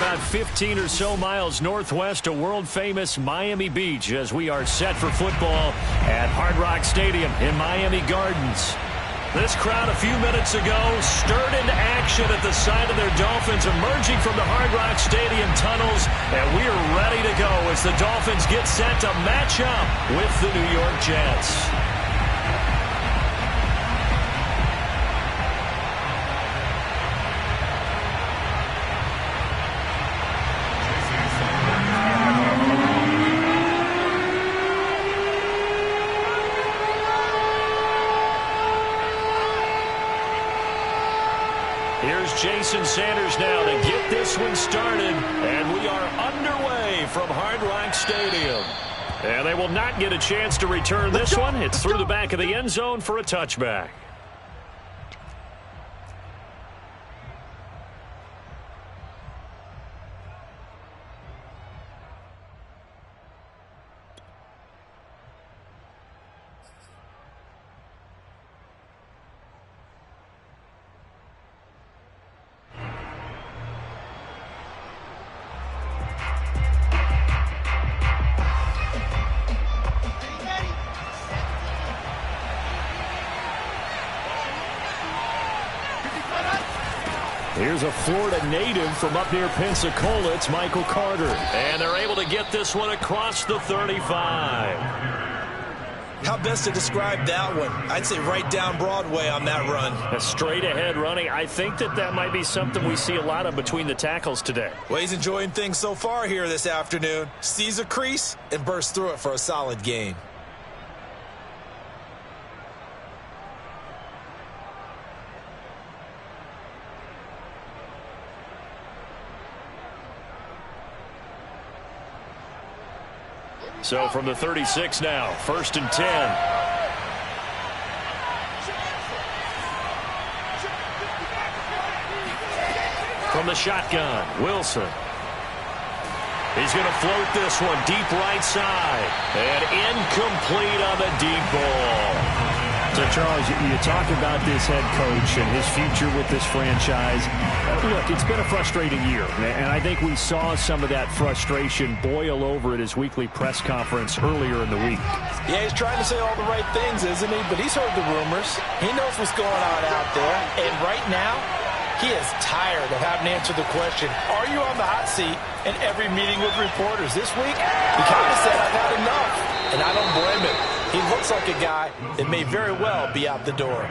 about 15 or so miles northwest of world-famous Miami Beach as we are set for football at Hard Rock Stadium in Miami Gardens. This crowd a few minutes ago stirred into action at the side of their Dolphins emerging from the Hard Rock Stadium tunnels, and we are ready to go as the Dolphins get set to match up with the New York Jets. Here's Jason Sanders now to get this one started, and we are underway from Hard Rock Stadium. And they will not get a chance to return this one. It's through the back of the end zone for a touchback. Here's a Florida native from up near Pensacola. It's Michael Carter. And they're able to get this one across the 35. How best to describe that one? I'd say right down Broadway on that run. A straight ahead running. I think that might be something we see a lot of between the tackles today. Well, he's enjoying things so far here this afternoon. Sees a crease and bursts through it for a solid gain. So from the 36 now, 1st and 10. From the shotgun, Wilson. He's going to float this one deep right side. And incomplete on the deep ball. So, Charles, you talk about this head coach and his future with this franchise. Look, it's been a frustrating year, and I think we saw some of that frustration boil over at his weekly press conference earlier in the week. Yeah, he's trying to say all the right things, isn't he? But he's heard the rumors. He knows what's going on out there. And right now, he is tired of having to answer the question, are you on the hot seat in every meeting with reporters this week? He kind of said, I've had enough. And I don't blame him. He looks like a guy that may very well be out the door.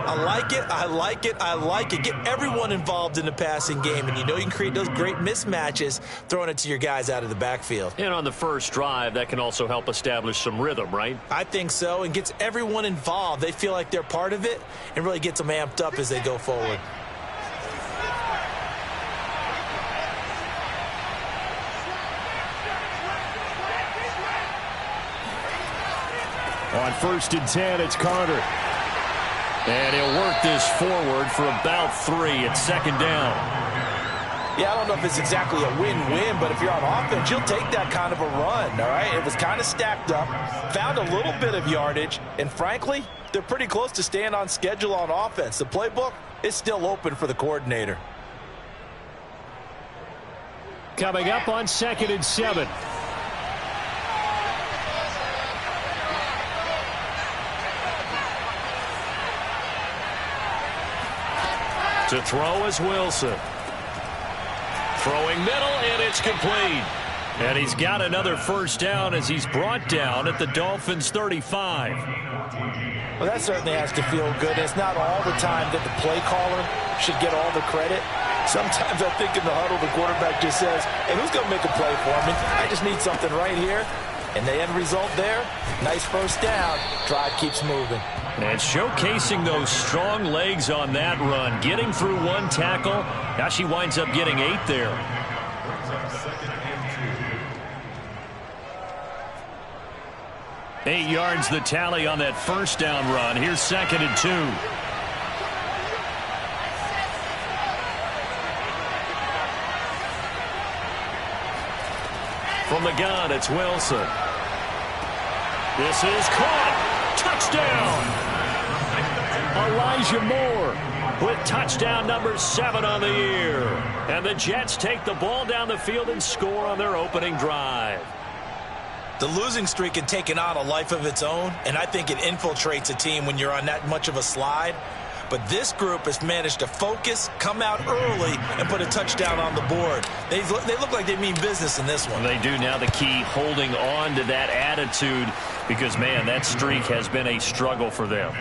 I like it, I like it, I like it. Get everyone involved in the passing game, and you know you can create those great mismatches throwing it to your guys out of the backfield. And on the first drive, that can also help establish some rhythm, right? I think so, and gets everyone involved. They feel like they're part of it and really gets them amped up as they go forward. On 1st and 10, it's Carter. And he'll work this forward for about 3 at 2nd down. Yeah, I don't know if it's exactly a win-win, but if you're on offense, you'll take that kind of a run, all right? It was kind of stacked up, found a little bit of yardage, and frankly, they're pretty close to staying on schedule on offense. The playbook is still open for the coordinator. Coming up on 2nd and 7. To throw is Wilson. Throwing middle, and it's complete. And he's got another first down as he's brought down at the Dolphins' 35. Well, that certainly has to feel good. It's not all the time that the play caller should get all the credit. Sometimes I think in the huddle, the quarterback just says, hey, who's going to make a play for me? I just need something right here. And the end result there, nice first down. Drive keeps moving. And showcasing those strong legs on that run. Getting through one tackle. Now she winds up getting 8 there. Eight yards the tally on that first down run. Here's 2nd and 2. From the gun, it's Wilson. This is caught. Touchdown. Elijah Moore. with touchdown number 7 on the year. And the Jets take the ball down the field and score on their opening drive. The losing streak had taken on a life of its own, and I think it infiltrates a team when you're on that much of a slide. But this group has managed to focus, come out early, and put a touchdown on the board. They look like they mean business in this one. They do. Now the key, holding on to that attitude, because, man, that streak has been a struggle for them.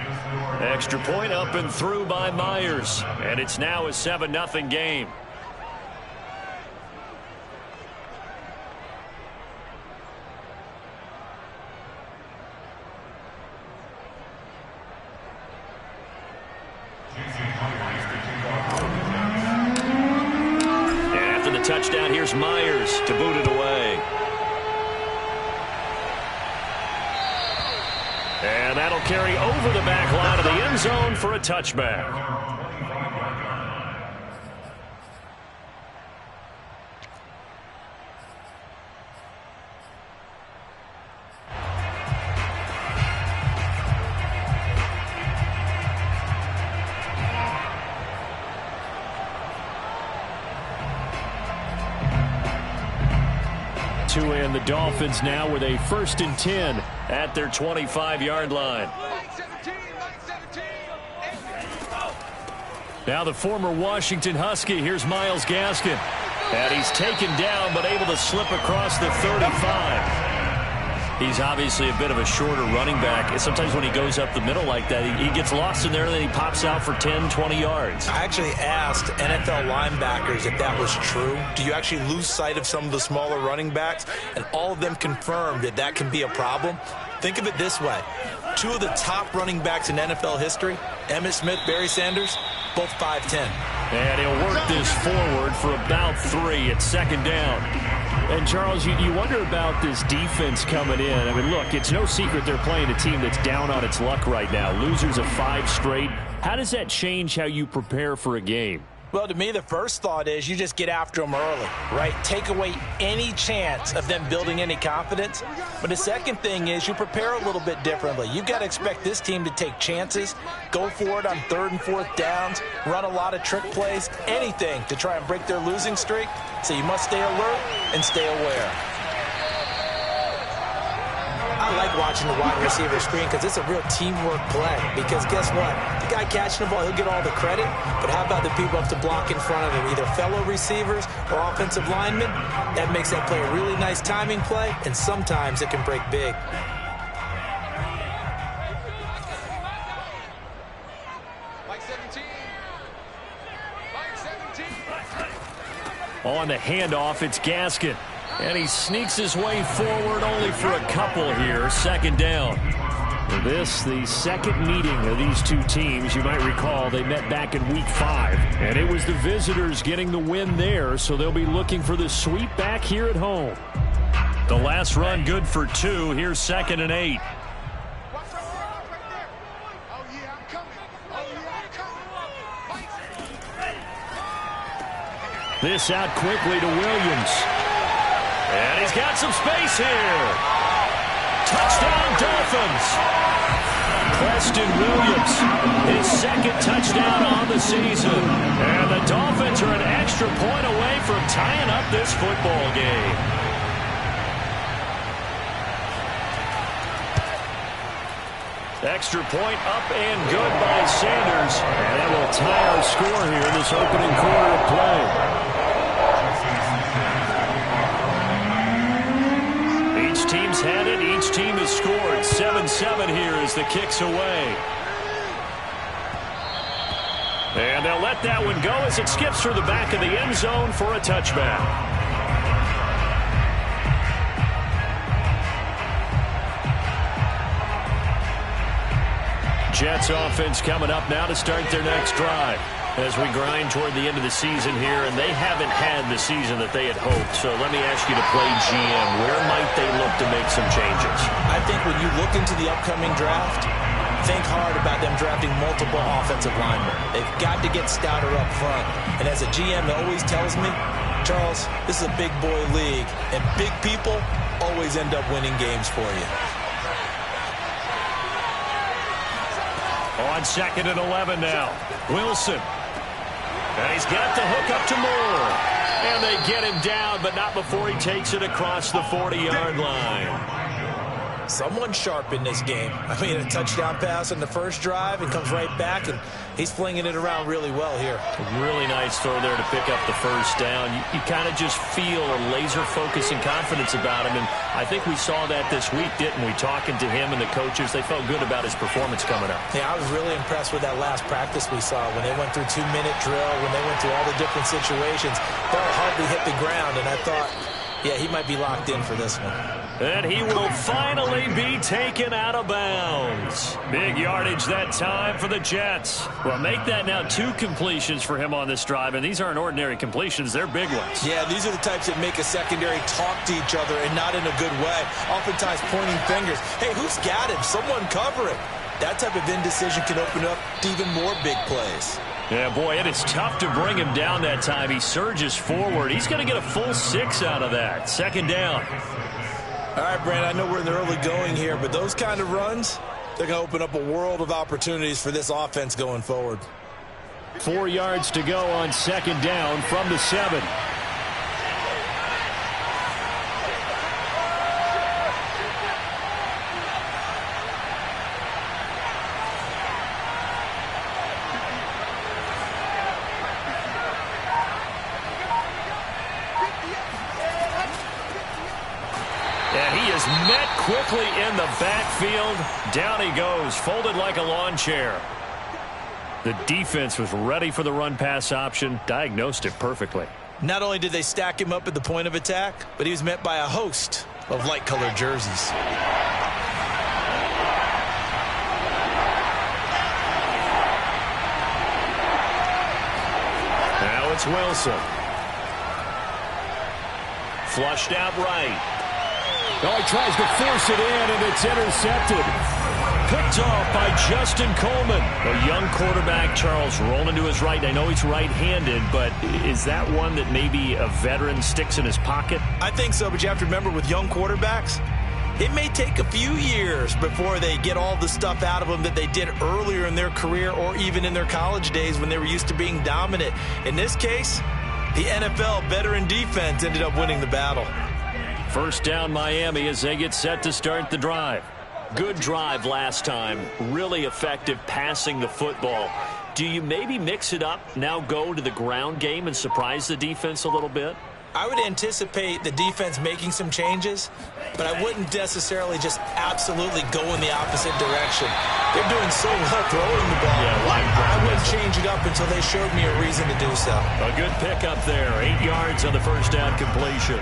Extra point up and through by Myers, and it's now a 7-0 game. After the touchdown, here's Myers to boot it away. And that'll carry over the back line of the end zone for a touchback. And the Dolphins now with a 1st and 10 at their 25-yard line. Now the former Washington Husky. Here's Myles Gaskin. And he's taken down but able to slip across the 35. He's obviously a bit of a shorter running back. Sometimes when he goes up the middle like that, he gets lost in there and then he pops out for 10, 20 yards. I actually asked NFL linebackers if that was true. Do you actually lose sight of some of the smaller running backs? And all of them confirmed that that can be a problem. Think of it this way. 2 of the top running backs in NFL history, Emmitt Smith, Barry Sanders, both 5'10". And he'll work this forward for about 3 at 2nd down. And, Charles, you wonder about this defense coming in. I mean, look, it's no secret they're playing a team that's down on its luck right now. Losers of 5 straight. How does that change how you prepare for a game? Well, to me, the first thought is you just get after them early, right? Take away any chance of them building any confidence. But the second thing is you prepare a little bit differently. You've got to expect this team to take chances, go for it on 3rd and 4th downs, run a lot of trick plays, anything to try and break their losing streak. So you must stay alert and stay aware. I like watching the wide receiver screen because it's a real teamwork play. Because guess what? The guy catching the ball, he'll get all the credit. But how about the people up to block in front of him, either fellow receivers or offensive linemen? That makes that play a really nice timing play, and sometimes it can break big. On the handoff, it's Gaskin. And he sneaks his way forward only for a couple here. 2nd down. This, the second meeting of these two teams. You might recall they met back in Week 5. And it was the visitors getting the win there, so they'll be looking for the sweep back here at home. The last run good for 2. Here's 2nd and 8. This out quickly to Williams. And he's got some space here. Touchdown, Dolphins. Preston Williams, his 2nd touchdown on the season. And the Dolphins are an extra point away from tying up this football game. Extra point up and good by Sanders. And that will tie our score here in this opening quarter of play. Each team's had it. Each team has scored. 7-7 here as the kick's away. And they'll let that one go as it skips through the back of the end zone for a touchback. Jets offense coming up now to start their next drive as we grind toward the end of the season here, and they haven't had the season that they had hoped. So let me ask you to play GM. Where might they look to make some changes? I think when you look into the upcoming draft, think hard about them drafting multiple offensive linemen. They've got to get stouter up front. And as a GM that always tells me, Charles, this is a big boy league, and big people always end up winning games for you. On 2nd and 11 now. Wilson And he's got the hook up to Moore. And they get him down, but not before he takes it across the 40-yard line. Someone sharp in this game. I mean, a touchdown pass on the first drive and comes right back, and he's flinging it around really well here. Really nice throw there to pick up the first down. You kind of just feel a laser focus and confidence about him, and I think we saw that this week, didn't we? Talking to him and the coaches, they felt good about his performance coming up. Yeah, I was really impressed with that last practice we saw when they went through 2-minute drill, when they went through all the different situations. Ball hardly hit the ground, and I thought, yeah, he might be locked in for this one. And he will finally be taken out of bounds. Big yardage that time for the Jets. Well, make that now 2 completions for him on this drive, and these aren't ordinary completions. They're big ones. Yeah, these are the types that make a secondary talk to each other and not in a good way. Oftentimes pointing fingers. Hey, who's got him? Someone cover it. That type of indecision can open up to even more big plays. Yeah, boy, it is tough to bring him down that time. He surges forward. He's going to get a full 6 out of that. Second down. All right, Brand, I know we're in the early going here, but those kind of runs, they're going to open up a world of opportunities for this offense going forward. 4 yards to go on second down from the 7. Met quickly in the backfield. Down he goes, folded like a lawn chair. The defense was ready for the run-pass option, diagnosed it perfectly. Not only did they stack him up at the point of attack, but he was met by a host of light-colored jerseys. Now it's Wilson. Flushed out right. Oh, he tries to force it in, and it's intercepted. Picked off by Justin Coleman. A young quarterback, Charles, rolling to his right. I know he's right-handed, but is that one that maybe a veteran sticks in his pocket? I think so, but you have to remember with young quarterbacks, it may take a few years before they get all the stuff out of them that they did earlier in their career or even in their college days when they were used to being dominant. In this case, the NFL veteran defense ended up winning the battle. First down Miami as they get set to start the drive. Good drive last time. Really effective passing the football. Do you maybe mix it up, now go to the ground game and surprise the defense a little bit? I would anticipate the defense making some changes, but I wouldn't necessarily just absolutely go in the opposite direction. They're doing so well throwing the ball. I wouldn't change it up until they showed me a reason to do so. A good pickup there. 8 yards on the first down completion.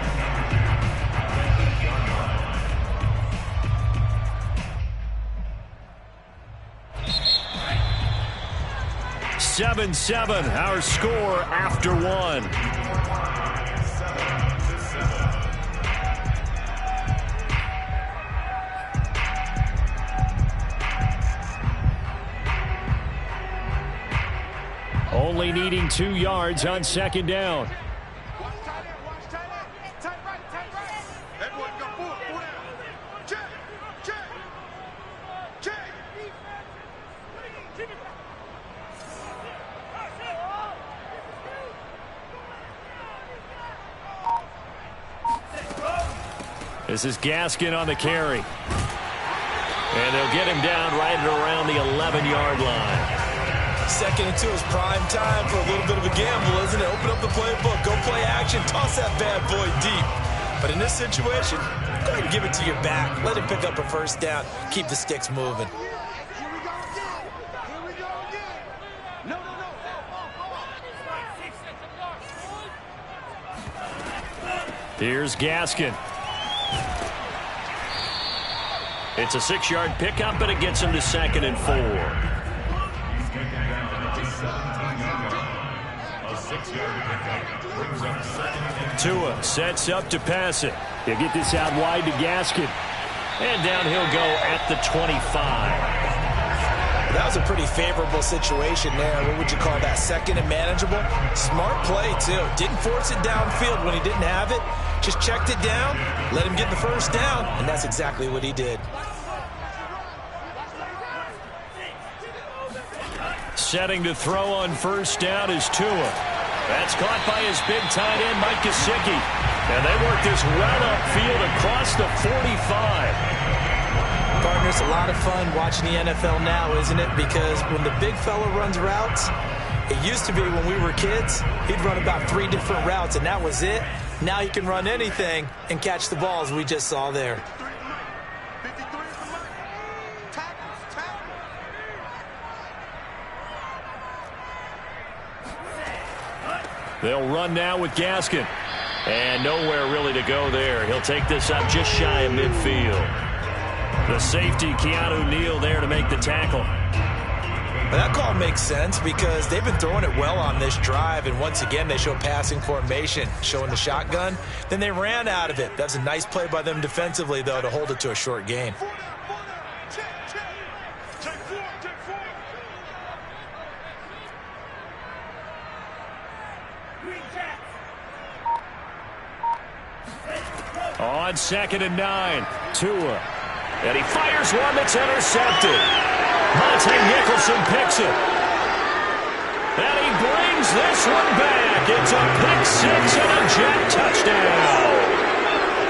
7-7, our score after 1. Only needing 2 yards on second down. This is Gaskin on the carry. And they'll get him down right around the 11-yard line. Second and 2 is prime time for a little bit of a gamble, isn't it? Open up the playbook, go play action, toss that bad boy deep. But in this situation, go ahead and give it to your back. Let him pick up a first down. Keep the sticks moving. Here's Gaskin. It's a 6-yard pickup, but it gets him to 2nd and 4. Tua sets up to pass it. He'll get this out wide to Gaskin. And down he'll go at the 25. That was a pretty favorable situation there. What would you call that? Second and manageable? Smart play, too. Didn't force it downfield when he didn't have it. Just checked it down, let him get the first down, and that's exactly what he did. setting to throw on first down is Tua. That's caught by his big tight end, Mike Gesicki. And they work this right upfield across the 45. Partners, a lot of fun watching the NFL now, isn't it? Because when the big fella runs routes, it used to be when we were kids, he'd run about 3 different routes, and that was it. Now he can run anything and catch the balls we just saw there. They'll run now with Gaskin. And nowhere really to go there. He'll take this up just shy of midfield. The safety, Keanu Neal, there to make the tackle. Well, that call makes sense because they've been throwing it well on this drive, and once again they show passing formation, showing the shotgun. Then they ran out of it. That's a nice play by them defensively, though, to hold it to a short gain. On 2nd and 9, Tua. And he fires one that's intercepted. Monte Nicholson picks it. And he brings this one back. It's a pick six and a Jet touchdown.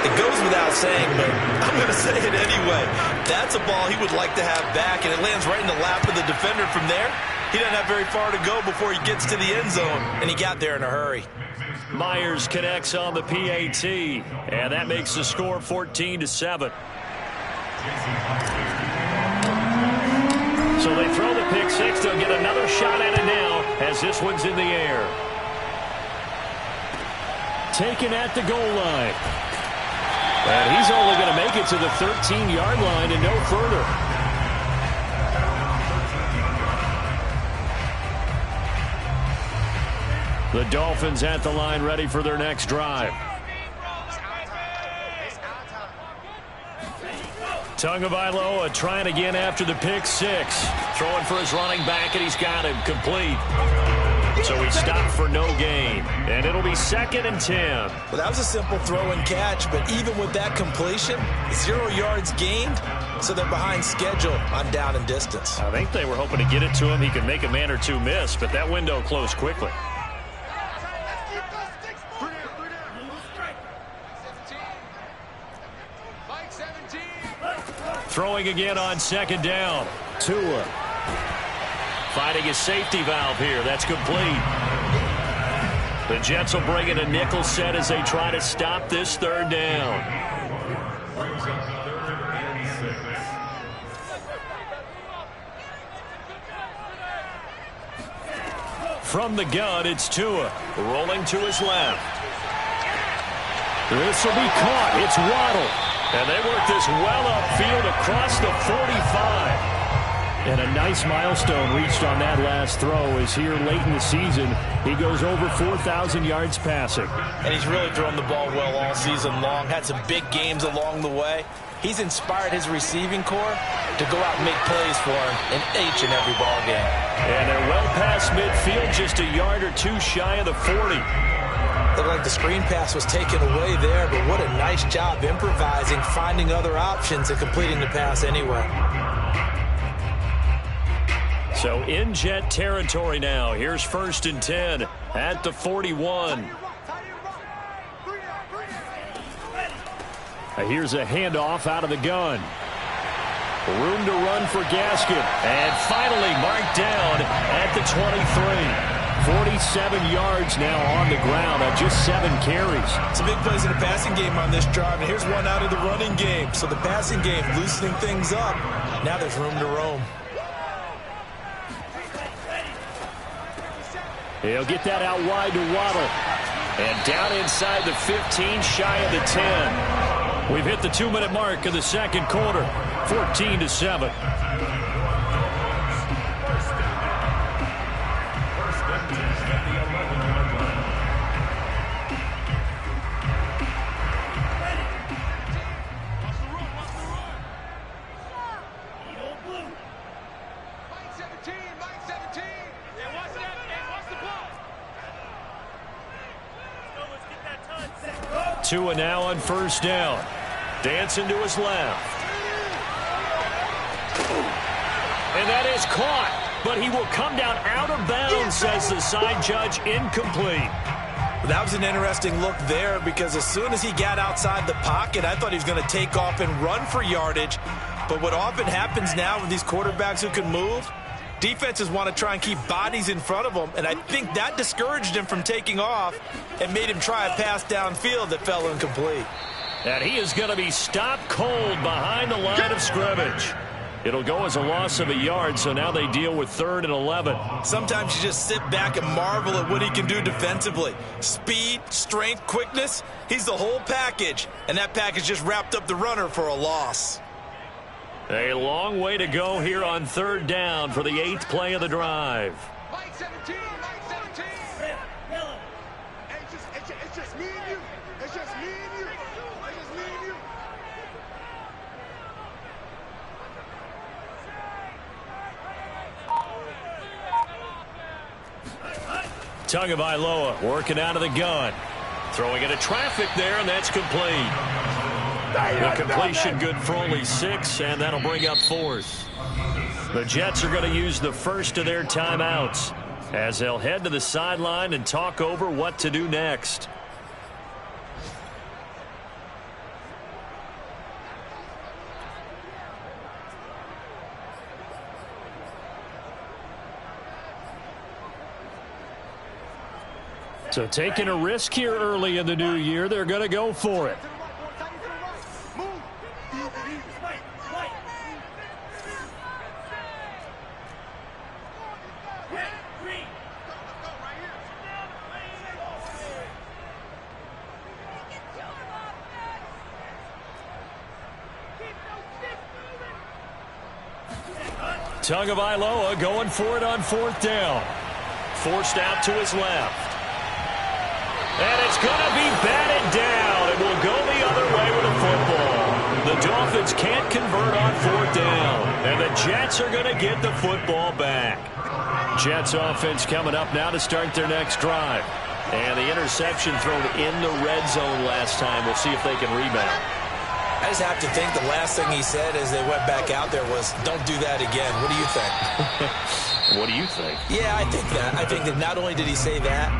It goes without saying, but I'm going to say it anyway. That's a ball he would like to have back, and it lands right in the lap of the defender from there. He doesn't have very far to go before he gets to the end zone, and he got there in a hurry. Myers connects on the PAT, and that makes the score 14-7. So they throw the pick six. They'll get another shot at it now as this one's in the air. Taken at the goal line. And he's only going to make it to the 13-yard line and no further. The Dolphins at the line ready for their next drive. Tagovailoa trying again after the pick six. Throwing for his running back, and he's got him complete. So he stopped for no gain. And it'll be 2nd and 10. Well, that was a simple throw and catch, but even with that completion, 0 yards gained, so they're behind schedule on down and distance. I think they were hoping to get it to him. He could make a man or two miss, but that window closed quickly. Throwing again on 2nd down. Tua finding his safety valve here. That's complete. The Jets will bring in a nickel set as they try to stop this 3rd down. From the gun, it's Tua rolling to his left. This will be caught. It's Waddle. And they work this well upfield across the 45. And a nice milestone reached on that last throw as here late in the season, he goes over 4,000 yards passing. And he's really thrown the ball well all season long. Had some big games along the way. He's inspired his receiving corps to go out and make plays for him in each and every ball game. And they're well past midfield, just a yard or two shy of the 40. Looked like the screen pass was taken away there, but what a nice job improvising, finding other options, and completing the pass anyway. So in Jet territory now. Here's 1st and 10 at the 41. Here's a handoff out of the gun. Room to run for Gaskin. And finally marked down at the 23. 47 yards now on the ground on just 7 carries. Some big plays in the passing game on this drive, and here's one out of the running game. So the passing game loosening things up. Now there's room to roam. He'll get that out wide to Waddle. And down inside the 15, shy of the 10. We've hit the 2-minute mark of the 2nd quarter. 14-7. Tua now on 1st down. Dancing to his left. And that is caught. but he will come down out of bounds, says the side judge, incomplete. That was an interesting look there because as soon as he got outside the pocket, I thought he was going to take off and run for yardage. But what often happens now with these quarterbacks who can move, defenses want to try and keep bodies in front of them, and I think that discouraged him from taking off and made him try a pass downfield that fell incomplete. And he is going to be stopped cold behind the line of scrimmage. It'll go as a loss of a yard, so now they deal with 3rd and 11. Sometimes you just sit back and marvel at what he can do defensively. Speed, strength, quickness, he's the whole package, and that package just wrapped up the runner for a loss. A long way to go here on 3rd down for the 8th play of the drive. Mike 17, Mike 17. It's just me and you. It's just me and you. It's just me and you. Tagovailoa working out of the gun. Throwing into traffic there, and that's complete. The completion good for only 6, and that'll bring up 4th. The Jets are going to use the first of their timeouts as they'll head to the sideline and talk over what to do next. So taking a risk here early in the new year, they're going to go for it. Tagovailoa going for it on 4th down. Forced out to his left. And it's going to be batted down. It will go the other way with the football. The Dolphins can't convert on 4th down. And the Jets are going to get the football back. Jets offense coming up now to start their next drive. And the interception thrown in the red zone last time. We'll see if they can rebound. I just have to think the last thing he said as they went back out there was, don't do that again. What do you think? What do you think? Yeah, I think that. I think that not only did he say that,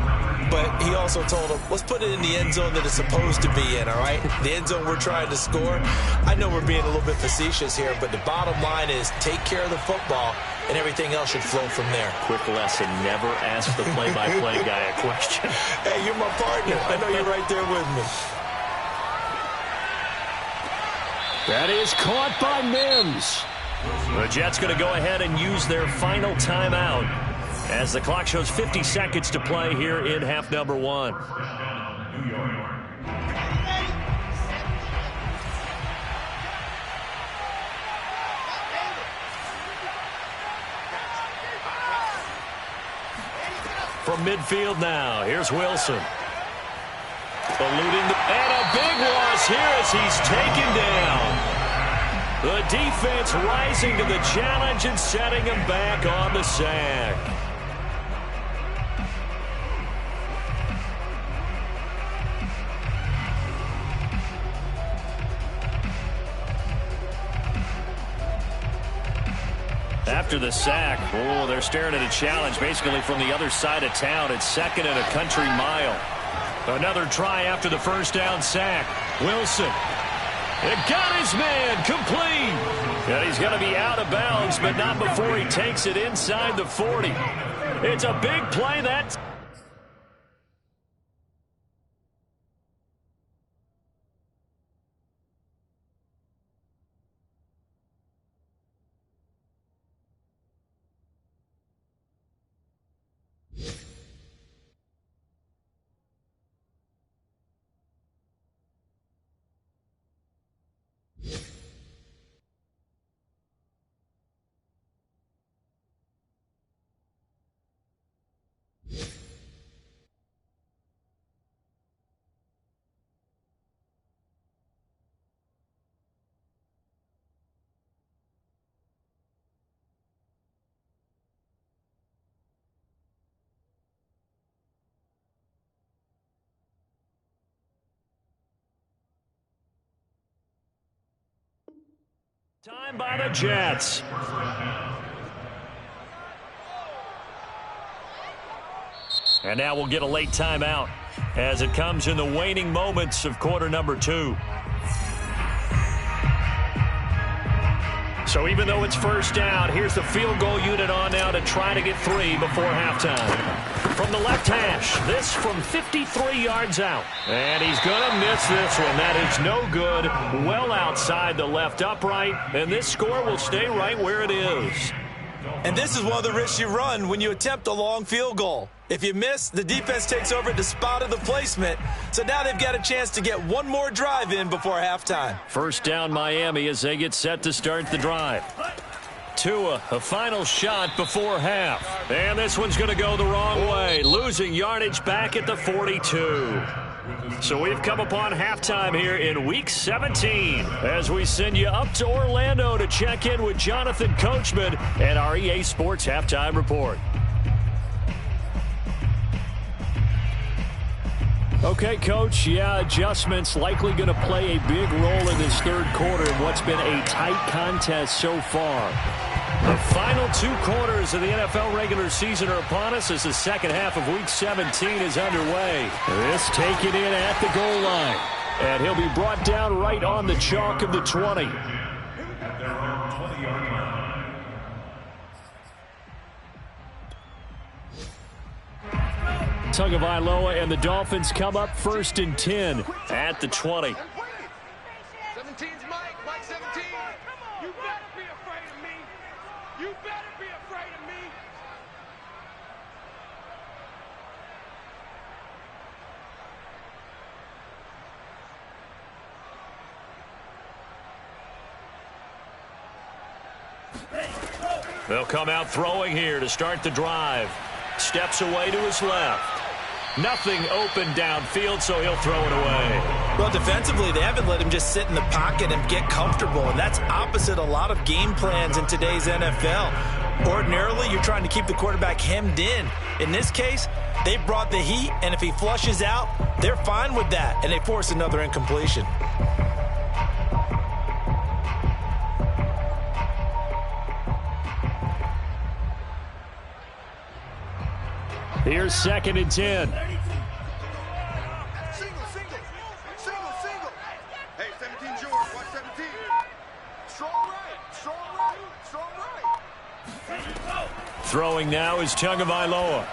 but he also told him, let's put it in the end zone that it's supposed to be in, all right? The end zone we're trying to score. I know we're being a little bit facetious here, but the bottom line is take care of the football, and everything else should flow from there. Quick lesson, never ask the play-by-play guy a question. Hey, you're my partner. I know you're right there with me. That is caught by Mims. The Jets going to go ahead and use their final timeout as the clock shows 50 seconds to play here in half number 1. From midfield now, here's Wilson. And a big loss here as he's taken down. The defense rising to the challenge and setting him back on the sack. After the sack, they're staring at a challenge basically from the other side of town. It's 2nd and a country mile. Another try after the first down sack. Wilson. It got his man complete. And he's going to be out of bounds, but not before he takes it inside the 40. It's a big play. That's time by the Jets. And now we'll get a late timeout as it comes in the waning moments of quarter number 2. So even though it's first down, here's the field goal unit on now to try to get 3 before halftime. From the left hash, this from 53 yards out. And he's going to miss this one. That is no good. Well outside the left upright. And this score will stay right where it is. And this is one of the risks you run when you attempt a long field goal. If you miss, the defense takes over at the spot of the placement. So now they've got a chance to get one more drive in before halftime. First down Miami as they get set to start the drive. Tua, a final shot before half. And this one's going to go the wrong way. Losing yardage back at the 42. So we've come upon halftime here in Week 17 as we send you up to Orlando to check in with Jonathan Coachman and our EA Sports Halftime Report. Okay, Coach, adjustments likely going to play a big role in this third quarter in what's been a tight contest so far. The final 2 quarters of the NFL regular season are upon us as the second half of Week 17 is underway. This taken in at the goal line. And he'll be brought down right on the chalk of the 20. Tagovailoa and the Dolphins come up first and 10 at the 20. 17's Mike. Mike 17. You better be afraid of me. You better be afraid of me. They'll come out throwing here to start the drive. Steps away to his left. Nothing open downfield, so he'll throw it away. Well, defensively, they haven't let him just sit in the pocket and get comfortable, and that's opposite a lot of game plans in today's NFL. Ordinarily, you're trying to keep the quarterback hemmed in. In this case, they brought the heat, and if he flushes out, they're fine with that, and they force another incompletion. Here's second and 10. Single. Hey, 17's yours. Watch 17. Strong right. Throwing now is Tagovailoa.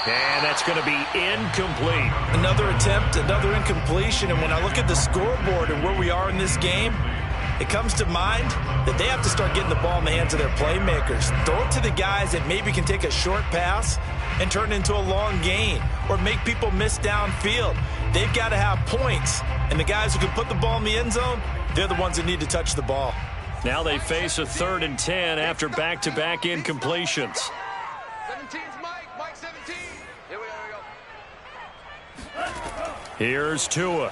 And that's going to be incomplete. Another attempt, another incompletion, and when I look at the scoreboard and where we are in this game, it comes to mind that they have to start getting the ball in the hands of their playmakers. Throw it to the guys that maybe can take a short pass and turn it into a long gain or make people miss downfield. They've got to have points, and the guys who can put the ball in the end zone, they're the ones that need to touch the ball. Now they face a 3rd and 10 after back-to-back incompletions. 17's Mike. Mike 17. Here we go. Here's Tua.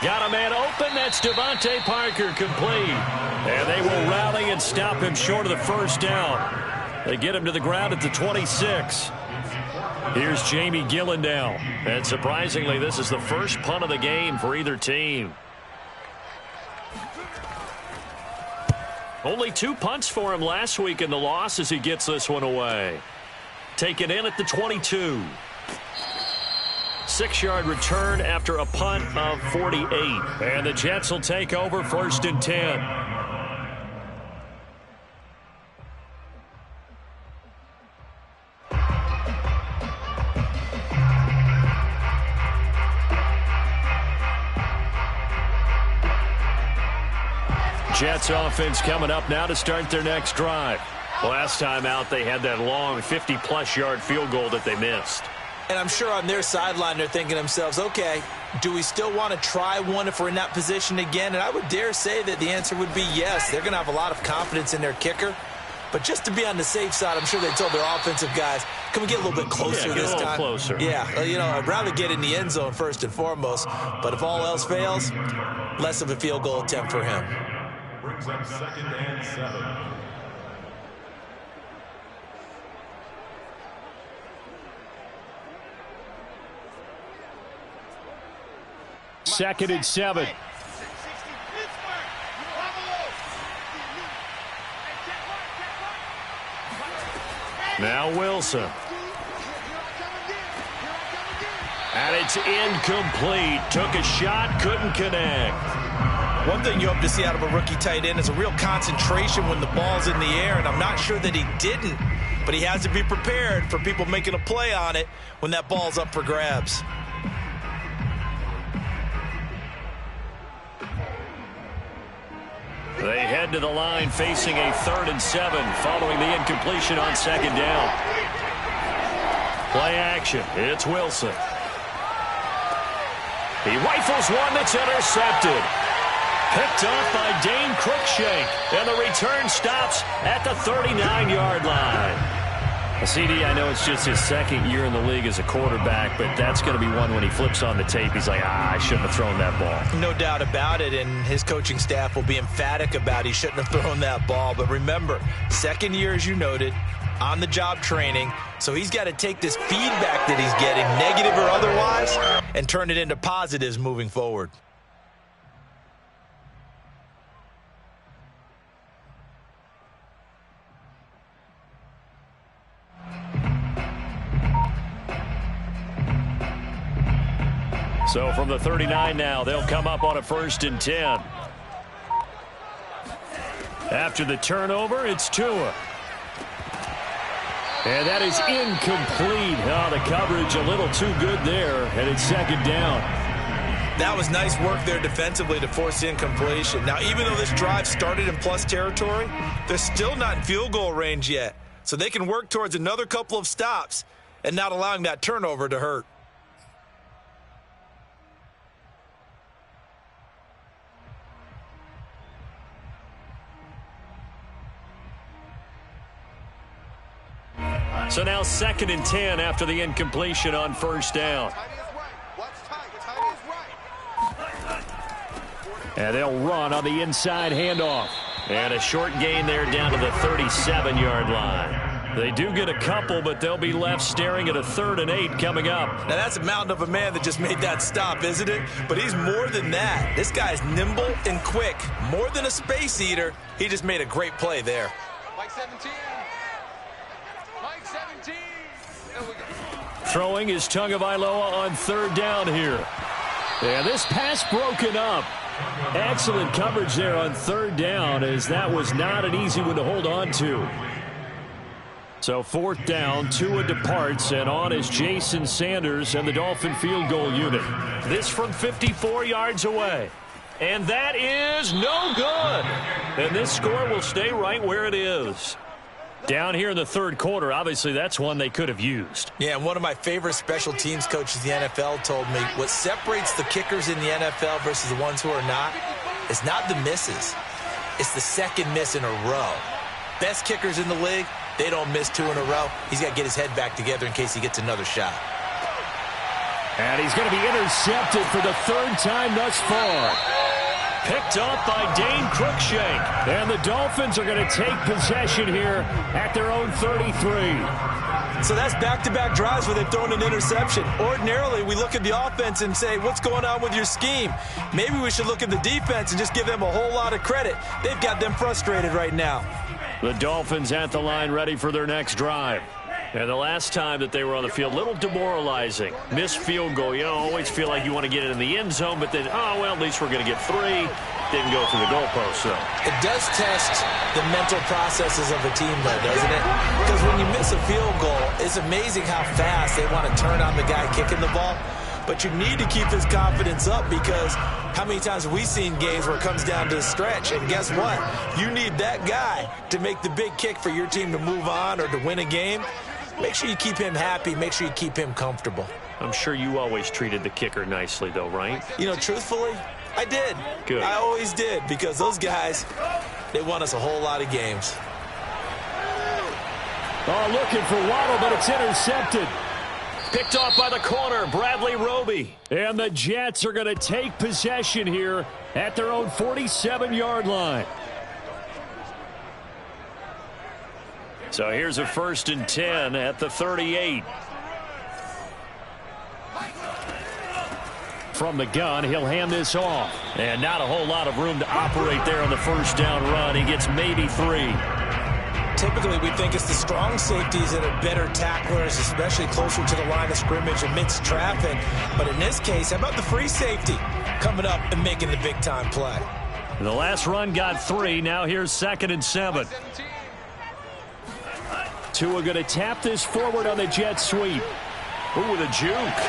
Got a man open. That's Devontae Parker complete. And they will rally and stop him short of the first down. They get him to the ground at the 26. Here's Jamie Gillendow. And surprisingly, this is the first punt of the game for either team. Only 2 punts for him last week in the loss as he gets this one away. Taken in at the 22. 6-yard return after a punt of 48. And the Jets will take over 1st and 10. Jets offense coming up now to start their next drive. Last time out, they had that long 50-plus yard field goal that they missed. And I'm sure on their sideline they're thinking to themselves, okay, do we still want to try one if we're in that position again? And I would dare say that the answer would be yes. They're going to have a lot of confidence in their kicker. But just to be on the safe side, I'm sure they told their offensive guys, can we get a little bit closer this time? Closer. Yeah, I'd rather get in the end zone first and foremost. But if all else fails, less of a field goal attempt for him. Brings up 2nd and 7. Second and 7. Now Wilson. And it's incomplete. Took a shot, couldn't connect. One thing you hope to see out of a rookie tight end is a real concentration when the ball's in the air, and I'm not sure that he didn't, but he has to be prepared for people making a play on it when that ball's up for grabs. They head to the line facing a 3rd and 7 following the incompletion on 2nd down. Play action. It's Wilson. He rifles one that's intercepted. Picked off by Dane Cruikshank. And the return stops at the 39-yard line. CD, I know it's just his 2nd year in the league as a quarterback, but that's going to be one when he flips on the tape. He's like, I shouldn't have thrown that ball. No doubt about it, and his coaching staff will be emphatic about he shouldn't have thrown that ball. But remember, 2nd year, as you noted, on-the-job training, so he's got to take this feedback that he's getting, negative or otherwise, and turn it into positives moving forward. So from the 39 now, they'll come up on a 1st and 10. After the turnover, it's Tua. And that is incomplete. Oh, the coverage a little too good there, and it's 2nd down. That was nice work there defensively to force the incompletion. Now, even though this drive started in plus territory, they're still not in field goal range yet. So they can work towards another couple of stops and not allowing that turnover to hurt. So now 2nd and 10 after the incompletion on 1st down. And they'll run on the inside handoff. And a short gain there down to the 37-yard line. They do get a couple, but they'll be left staring at a 3rd and 8 coming up. Now that's a mountain of a man that just made that stop, isn't it? But he's more than that. This guy's nimble and quick. More than a space eater. He just made a great play there. Mike 17. Mike 17. There we go. Throwing is Tagovailoa on 3rd down here. And this pass broken up. Excellent coverage there on 3rd down, as that was not an easy one to hold on to. So 4th down, Tua departs, and on is Jason Sanders and the Dolphin field goal unit. This from 54 yards away. And that is no good. And this score will stay right where it is. Down here in the 3rd quarter, obviously that's one they could have used. Yeah, and one of my favorite special teams coaches in the NFL told me what separates the kickers in the NFL versus the ones who are not is not the misses. It's the 2nd miss in a row. Best kickers in the league, they don't miss 2 in a row. He's got to get his head back together in case he gets another shot. And he's going to be intercepted for the 3rd time thus far. Picked off by Dane Cruikshank. And the Dolphins are going to take possession here at their own 33. So that's back-to-back drives where they've thrown an interception. Ordinarily, we look at the offense and say, what's going on with your scheme? Maybe we should look at the defense and just give them a whole lot of credit. They've got them frustrated right now. The Dolphins at the line ready for their next drive. And the last time that they were on the field, a little demoralizing. Missed field goal. You always feel like you want to get it in the end zone, but then, oh, well, at least we're going to get 3. Didn't go through the goalpost, so. It does test the mental processes of a team, though, doesn't it? Because when you miss a field goal, it's amazing how fast they want to turn on the guy kicking the ball. But you need to keep his confidence up, because how many times have we seen games where it comes down to a stretch? And guess what? You need that guy to make the big kick for your team to move on or to win a game. Make sure you keep him happy. Make sure you keep him comfortable. I'm sure you always treated the kicker nicely, though, right? You know, truthfully, I did. Good. I always did, because those guys, they won us a whole lot of games. Oh, looking for Waddle, but it's intercepted. Picked off by the corner, Bradley Roby. And the Jets are going to take possession here at their own 47-yard line. So here's a 1st and 10 at the 38. From the gun, he'll hand this off. And not a whole lot of room to operate there on the 1st down run. He gets maybe 3. typically we think it's the strong safeties that are better tacklers, especially closer to the line of scrimmage amidst traffic. But in this case, how about the free safety coming up and making the big-time play? The last run got 3. Now here's 2nd and 7. Tua going to tap this forward on the jet sweep. Ooh, with a juke.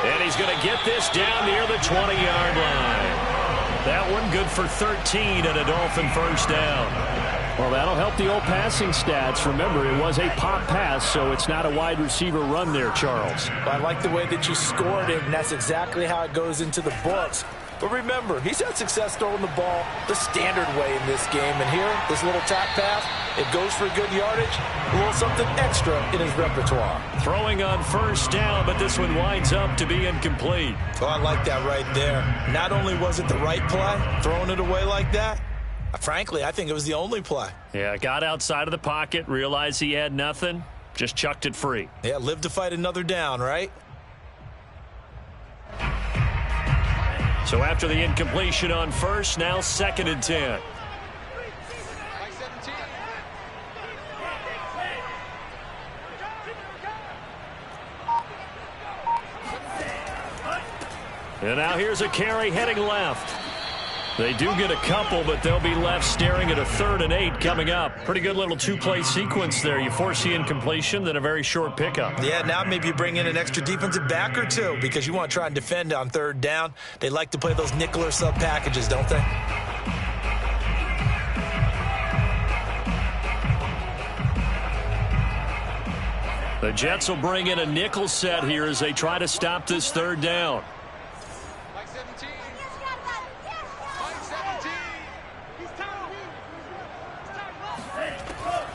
And he's going to get this down near the 20-yard line. That one good for 13 and a Dolphin first down. Well, that'll help the old passing stats. Remember, it was a pop pass, so it's not a wide receiver run there, Charles. Well, I like the way that you scored it, and that's exactly how it goes into the books. But remember, he's had success throwing the ball the standard way in this game. And here, this little tap pass, it goes for good yardage, a little something extra in his repertoire. Throwing on first down, but this one winds up to be incomplete. Oh, I like that right there. Not only was it the right play, throwing it away like that, frankly, I think it was the only play. Yeah, got outside of the pocket, realized he had nothing, just chucked it free. Yeah, live to fight another down, right? So after the incompletion on first, now 2nd and 10. And now here's a carry heading left. They do get a couple, but they'll be left staring at a 3rd and 8 coming up. Pretty good little two-play sequence there. You force the incompletion, then a very short pickup. Yeah, now maybe you bring in an extra defensive back or two because you want to try and defend on 3rd down. They like to play those nickel or sub packages, don't they? The Jets will bring in a nickel set here as they try to stop this 3rd down.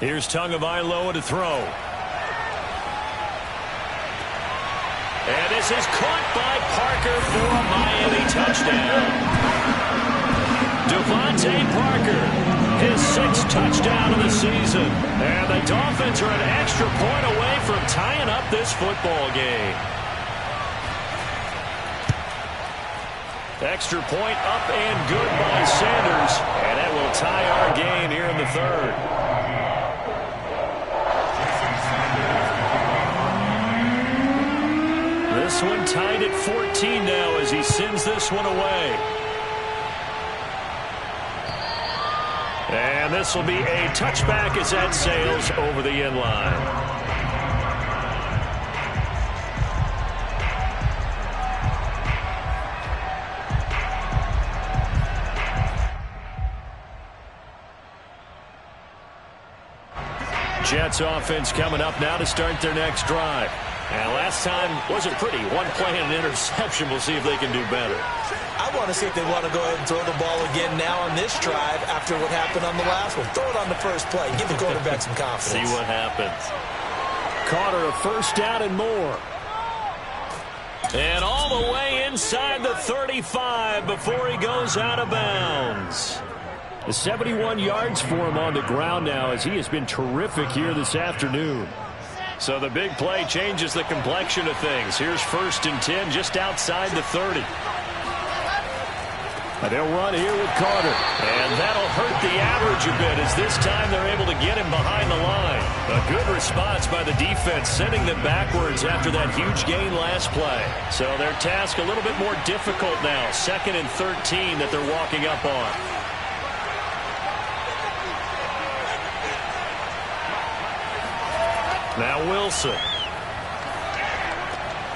Here's Tagovailoa to throw. And this is caught by Parker for a Miami touchdown. Devontae Parker, his 6th touchdown of the season. And the Dolphins are an extra point away from tying up this football game. Extra point up and good by Sanders. And that will tie our game here in the 3rd. This one tied at 14 now as he sends this one away. And this will be a touchback as that sails over the end line. Jets offense coming up now to start their next drive. And last time wasn't pretty. One play and an interception. We'll see if they can do better. I want to see if they want to go ahead and throw the ball again now on this drive after what happened on the last one. Throw it on the first play. Give the quarterback some confidence. See what happens. Carter, a first down and more. And all the way inside the 35 before he goes out of bounds. 71 yards for him on the ground now as he has been terrific here this afternoon. So the big play changes the complexion of things. Here's 1st and 10 just outside the 30. And they'll run here with Carter. And that'll hurt the average a bit as this time they're able to get him behind the line. A good response by the defense, sending them backwards after that huge gain last play. So their task a little bit more difficult now. 2nd and 13 that they're walking up on. Now Wilson.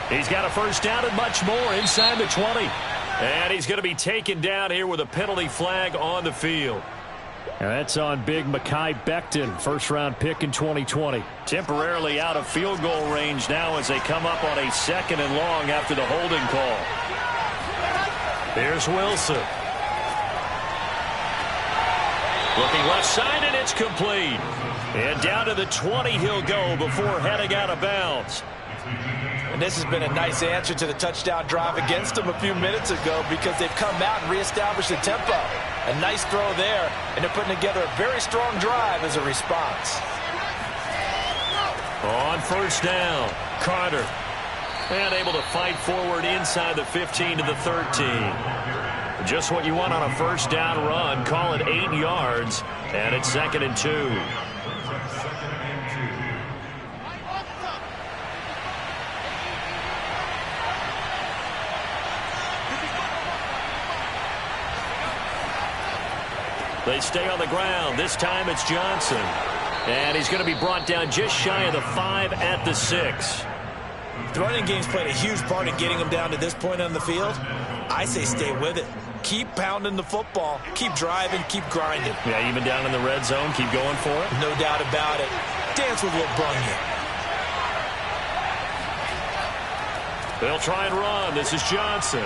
He's got a first down and much more inside the 20. And he's going to be taken down here with a penalty flag on the field. And that's on big Mekhi Becton, first-round pick in 2020. Temporarily out of field goal range now as they come up on a 2nd and long after the holding call. Here's Wilson. Looking left side, and it's complete. And down to the 20 he'll go before heading out of bounds. And this has been a nice answer to the touchdown drive against them a few minutes ago because they've come out and reestablished the tempo. A nice throw there, and they're putting together a very strong drive as a response. On first down, Carter. And able to fight forward inside the 15 to the 13. Just what you want on a first down run. Call it 8 yards, and it's 2nd and 2. They stay on the ground. This time it's Johnson. And he's going to be brought down just shy of the 5 at the 6. The running game's played a huge part in getting him down to this point on the field. I say stay with it. Keep pounding the football. Keep driving. Keep grinding. Yeah, even down in the red zone, keep going for it. No doubt about it. Dance with what brung you. They'll try and run. This is Johnson.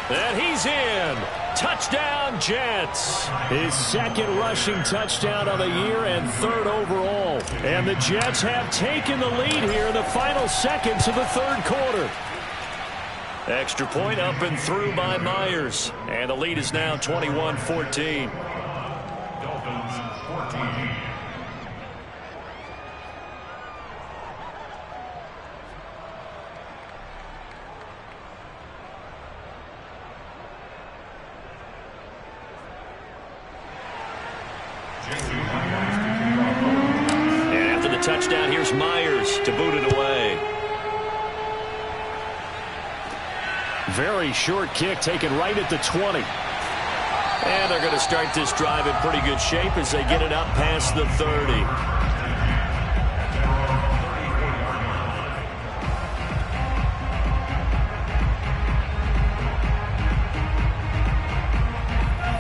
And he's in. Touchdown, Jets. His second rushing touchdown of the year and third overall. And the Jets have taken the lead here in the final seconds of the third quarter. Extra point up and through by Myers. And the lead is now 21-14. Dolphins 14. And after the touchdown, here's Myers to boot it away. Very short kick taken right at the 20. And they're going to start this drive in pretty good shape as they get it up past the 30.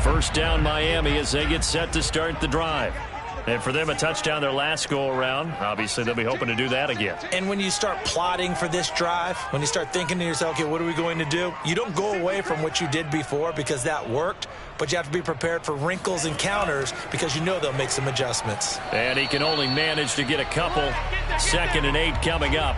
First down Miami as they get set to start the drive. And for them, a touchdown their last go-around. Obviously, they'll be hoping to do that again. And when you start plotting for this drive, when you start thinking to yourself, okay, what are we going to do? You don't go away from what you did before because that worked, but you have to be prepared for wrinkles and counters because you know they'll make some adjustments. And he can only manage to get a couple. 2nd and 8 coming up.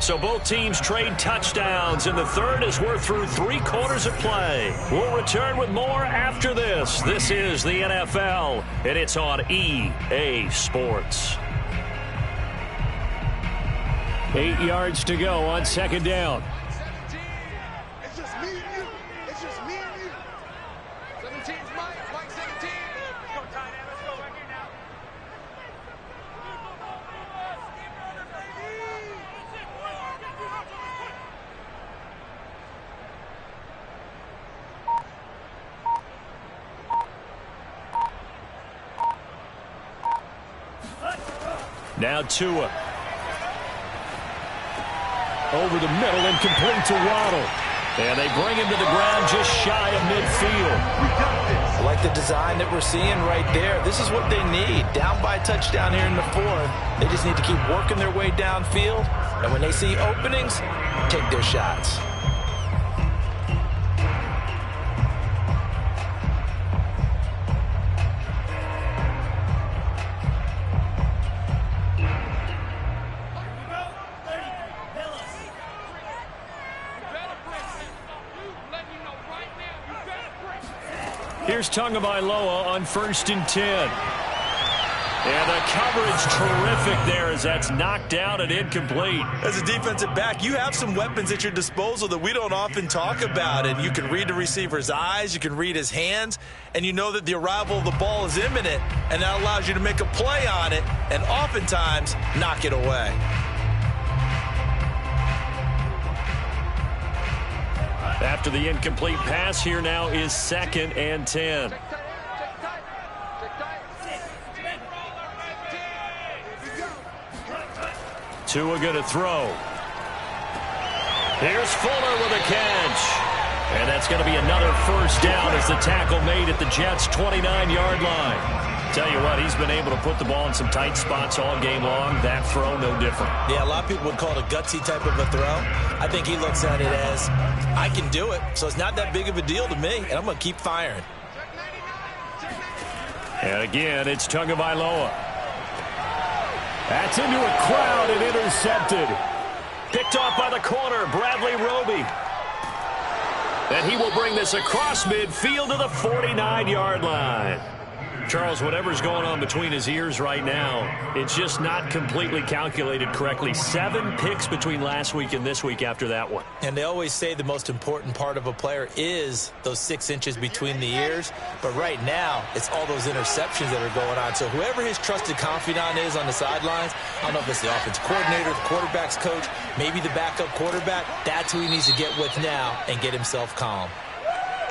So both teams trade touchdowns in the third as we're through 3 quarters of play. We'll return with more after this. This is the NFL, and it's on EA Sports. 8 yards to go on 2nd down. 17. It's just me and you. It's just me and you. 17's Mike. Mike 17. Let's go, tight end. Let's go right here now. Now Tua. Over the middle and complete to Waddle. And they bring him to the ground just shy of midfield. I like the design that we're seeing right there. This is what they need. Down by a touchdown here in the 4th. They just need to keep working their way downfield. And when they see openings, take their shots. Here's Tagovailoa on 1st and 10. And the coverage terrific there as that's knocked down and incomplete. As a defensive back, you have some weapons at your disposal that we don't often talk about. And you can read the receiver's eyes, you can read his hands, and you know that the arrival of the ball is imminent, and that allows you to make a play on it and oftentimes knock it away. After the incomplete pass, here now is 2nd and 10. Tua going to throw. Here's Fuller with a catch. And that's going to be another first down as the tackle made at the Jets' 29-yard line. Tell you what, he's been able to put the ball in some tight spots all game long. That throw, no different. Yeah, a lot of people would call it a gutsy type of a throw. I think he looks at it as, I can do it, so it's not that big of a deal to me, and I'm going to keep firing. And again, it's Tagovailoa. That's into a crowd and intercepted. Picked off by the corner, Bradley Roby. And he will bring this across midfield to the 49-yard line. Charles, whatever's going on between his ears right now, it's just not completely calculated correctly. 7 picks between last week and this week after that one. And they always say the most important part of a player is those 6 inches between the ears. But right now, it's all those interceptions that are going on. So whoever his trusted confidant is on the sidelines, I don't know if it's the offensive coordinator, the quarterback's coach, maybe the backup quarterback, that's who he needs to get with now and get himself calm.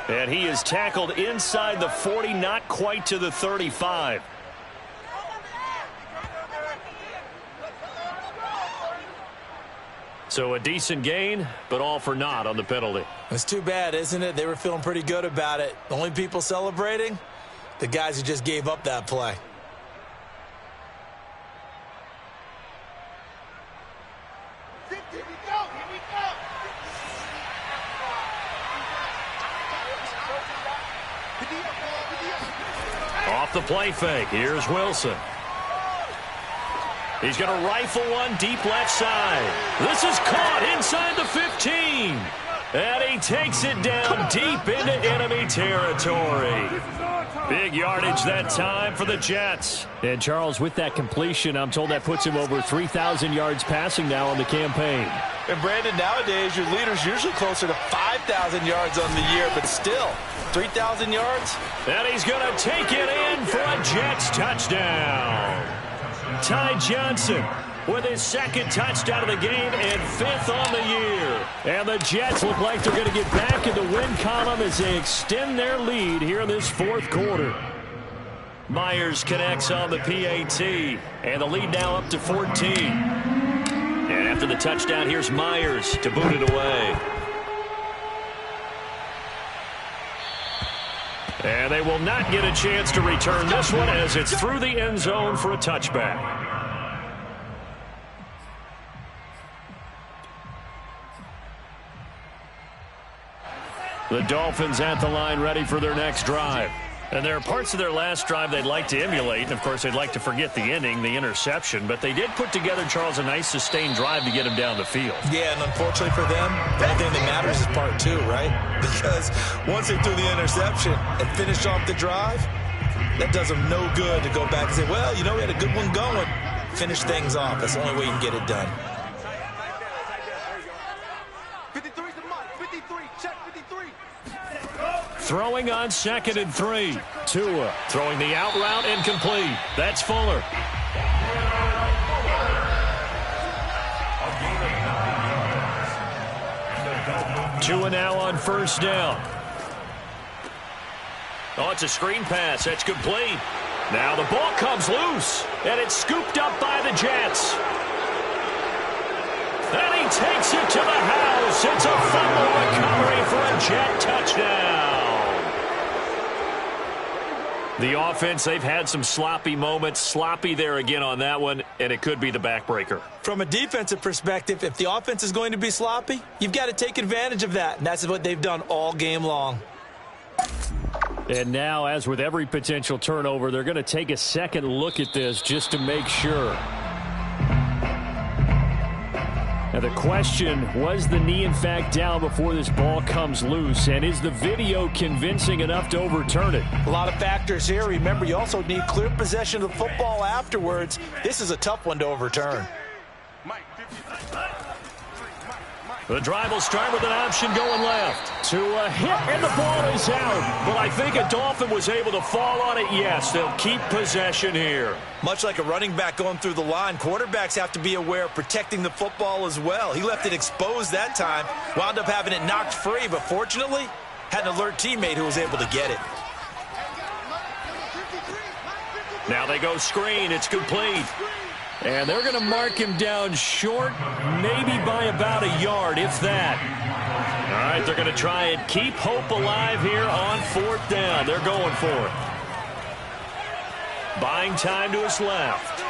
And he is tackled inside the 40, not quite to the 35. So a decent gain, but all for naught on the penalty. It's too bad, isn't it? They were feeling pretty good about it. The only people celebrating, the guys who just gave up that play. Off the play fake, here's Wilson. He's going to rifle one deep left side. This is caught inside the 15. And he takes it down deep into enemy territory. Big yardage that time for the Jets. And, Charles, with that completion, I'm told that puts him over 3,000 yards passing now on the campaign. And, Brandon, nowadays your leader's usually closer to 5,000 yards on the year, but still, 3,000 yards? And he's going to take it in for a Jets touchdown. Ty Johnson with his second touchdown of the game and 5th on the year. And the Jets look like they're going to get back in the win column as they extend their lead here in this 4th quarter. Myers connects on the PAT, and the lead now up to 14. And after the touchdown, here's Myers to boot it away. And they will not get a chance to return this one as it's through the end zone for a touchback. The Dolphins at the line ready for their next drive. And there are parts of their last drive they'd like to emulate. And, of course, they'd like to forget the ending, the interception. But they did put together, Charles, a nice sustained drive to get him down the field. Yeah, and unfortunately for them, the only thing that matters is part 2, right? Because once they threw the interception and finished off the drive, that does them no good to go back and say, well, you know, we had a good one going. Finish things off. That's the only way you can get it done. 53's the mark. 53. Check 53. Throwing on 2nd and 3. Tua throwing the out route incomplete. That's Fuller. Tua now on 1st down. Oh, it's a screen pass. That's complete. Now the ball comes loose, and it's scooped up by the Jets. And he takes it to the house. It's a fumble recovery for a Jet touchdown. The offense, they've had some sloppy moments. Sloppy there again on that one, and it could be the backbreaker. From a defensive perspective, if the offense is going to be sloppy, you've got to take advantage of that, and that's what they've done all game long. And now, as with every potential turnover, they're going to take a second look at this just to make sure. Now the question, was the knee in fact down before this ball comes loose? And is the video convincing enough to overturn it? A lot of factors here. Remember, you also need clear possession of the football afterwards. This is a tough one to overturn. The drive will start with an option going left. To a hit, and the ball is out. But I think a Dolphin was able to fall on it. Yes, they'll keep possession here. Much like a running back going through the line, quarterbacks have to be aware of protecting the football as well. He left it exposed that time, wound up having it knocked free, but fortunately, had an alert teammate who was able to get it. Now they go screen. It's complete. And they're going to mark him down short, maybe by about a yard, if that. All right, they're going to try and keep hope alive here on 4th down. They're going for it. Buying time to his left.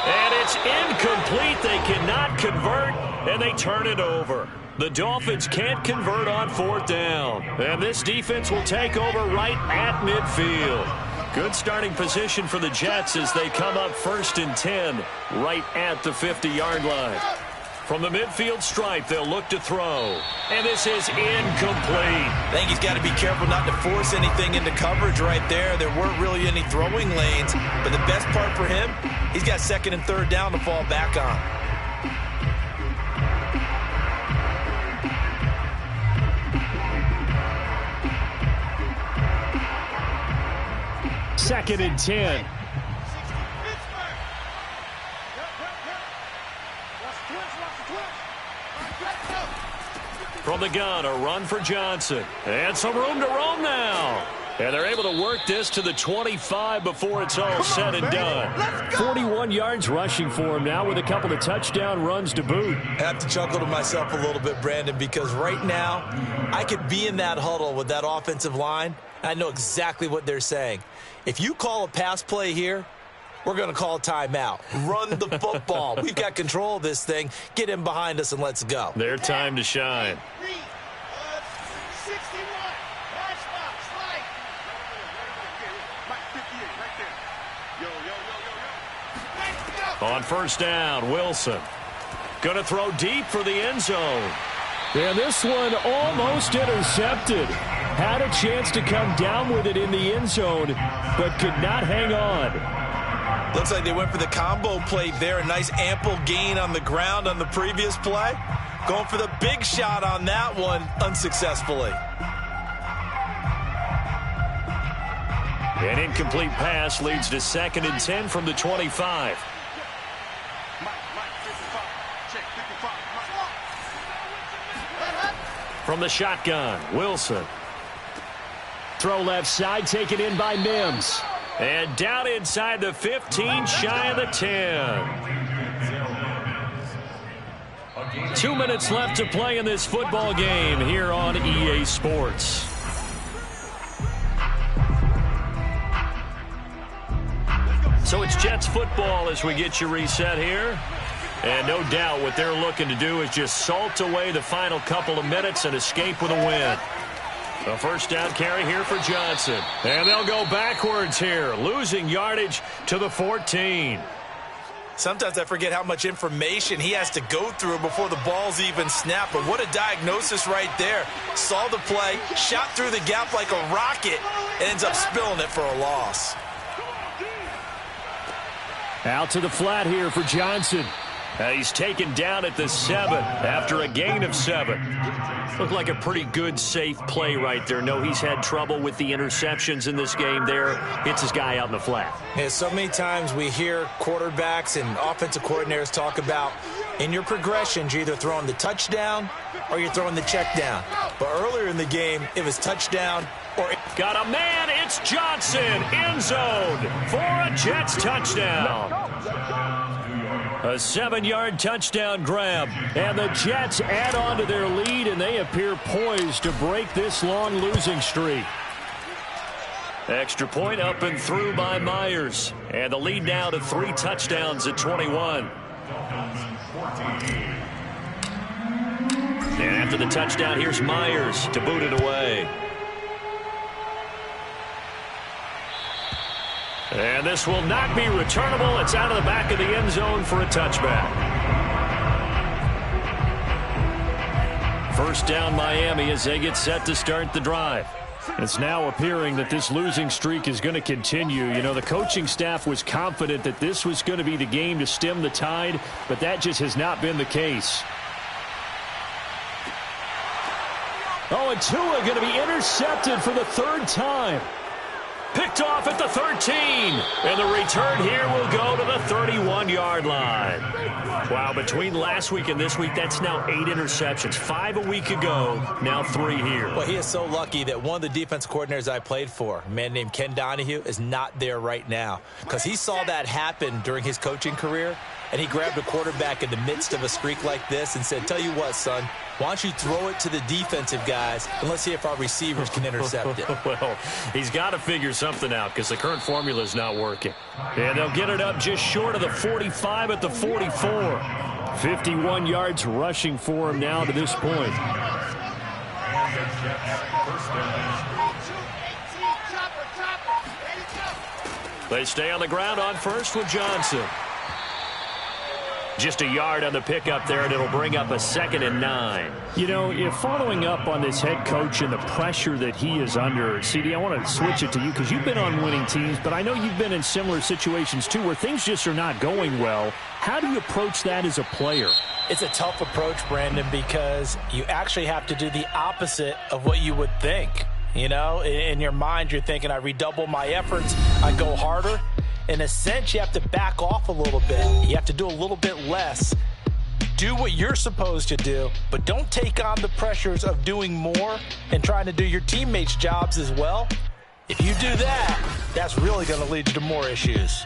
And it's incomplete. They cannot convert, and they turn it over. The Dolphins can't convert on 4th down. And this defense will take over right at midfield. Good starting position for the Jets as they come up 1st and 10 right at the 50-yard line. From the midfield stripe, they'll look to throw. And this is incomplete. I think he's got to be careful not to force anything into coverage right there. There weren't really any throwing lanes. But the best part for him, he's got 2nd and 3rd down to fall back on. 2nd and 10. From the gun, a run for Johnson. And some room to roam now. And they're able to work this to the 25 before it's all said and done. 41 yards rushing for him now with a couple of touchdown runs to boot. I have to chuckle to myself a little bit, Brandon, because right now I could be in that huddle with that offensive line. I know exactly what they're saying. If you call a pass play here, we're going to call a timeout. Run the football. We've got control of this thing. Get in behind us and let's go. Their time to shine. On first down, Wilson. Going to throw deep for the end zone. And this one almost intercepted. Had a chance to come down with it in the end zone, but could not hang on. Looks like they went for the combo play there. A nice ample gain on the ground on the previous play. Going for the big shot on that one unsuccessfully. An incomplete pass leads to 2nd and 10 from the 25. From the shotgun, Wilson. Throw left side, taken in by Mims. And down inside the 15, shy of the 10. 2 minutes left to play in this football game here on EA Sports. So it's Jets football as we get you reset here. And no doubt what they're looking to do is just salt away the final couple of minutes and escape with a win. A first down carry here for Johnson. And they'll go backwards here, losing yardage to the 14. Sometimes I forget how much information he has to go through before the ball's even snapped. But what a diagnosis right there. Saw the play, shot through the gap like a rocket, and ends up spilling it for a loss. Out to the flat here for Johnson. He's taken down at the 7 after a gain of 7. Looked like a pretty good, safe play right there. No, he's had trouble with the interceptions in this game there. Hits his guy out in the flat. Yeah, so many times we hear quarterbacks and offensive coordinators talk about in your progressions, you're either throwing the touchdown or you're throwing the check down. But earlier in the game, it was touchdown or... Got a man, it's Johnson, end zone for a Jets touchdown. A 7-yard touchdown grab. And the Jets add on to their lead, and they appear poised to break this long losing streak. Extra point up and through by Myers. And the lead now to 3 touchdowns at 21. And after the touchdown, here's Myers to boot it away. And this will not be returnable. It's out of the back of the end zone for a touchback. First down Miami as they get set to start the drive. It's now appearing that this losing streak is going to continue. You know, the coaching staff was confident that this was going to be the game to stem the tide, but that just has not been the case. Oh, and Tua going to be intercepted for the 3rd time. Picked off at the 13. And the return here will go to the 31-yard line. Wow, between last week and this week, that's now 8 interceptions. 5 a week ago, now 3 here. Well, he is so lucky that one of the defense coordinators I played for, a man named Ken Donahue, is not there right now. Because he saw that happen during his coaching career, and he grabbed a quarterback in the midst of a streak like this and said, tell you what, son, why don't you throw it to the defensive guys, and let's see if our receivers can intercept it. Well, he's got to figure something out because the current formula is not working. And they'll get it up just short of the 45 at the 44. 51 yards rushing for him now to this point. They stay on the ground on first with Johnson. Just a yard on the pickup there, and it'll bring up a 2nd and 9. You know, if following up on this head coach and the pressure that he is under, CD, I want to switch it to you because you've been on winning teams, but I know you've been in similar situations too where things just are not going well. How do you approach that as a player? It's a tough approach, Brandon, because you actually have to do the opposite of what you would think. You know, in your mind, you're thinking, I redouble my efforts, I go harder. In a sense, you have to back off a little bit. You have to do a little bit less Do what you're supposed to do, but don't take on the pressures of doing more and trying to do your teammates' jobs as well. If you do that, that's really going to lead you to more issues.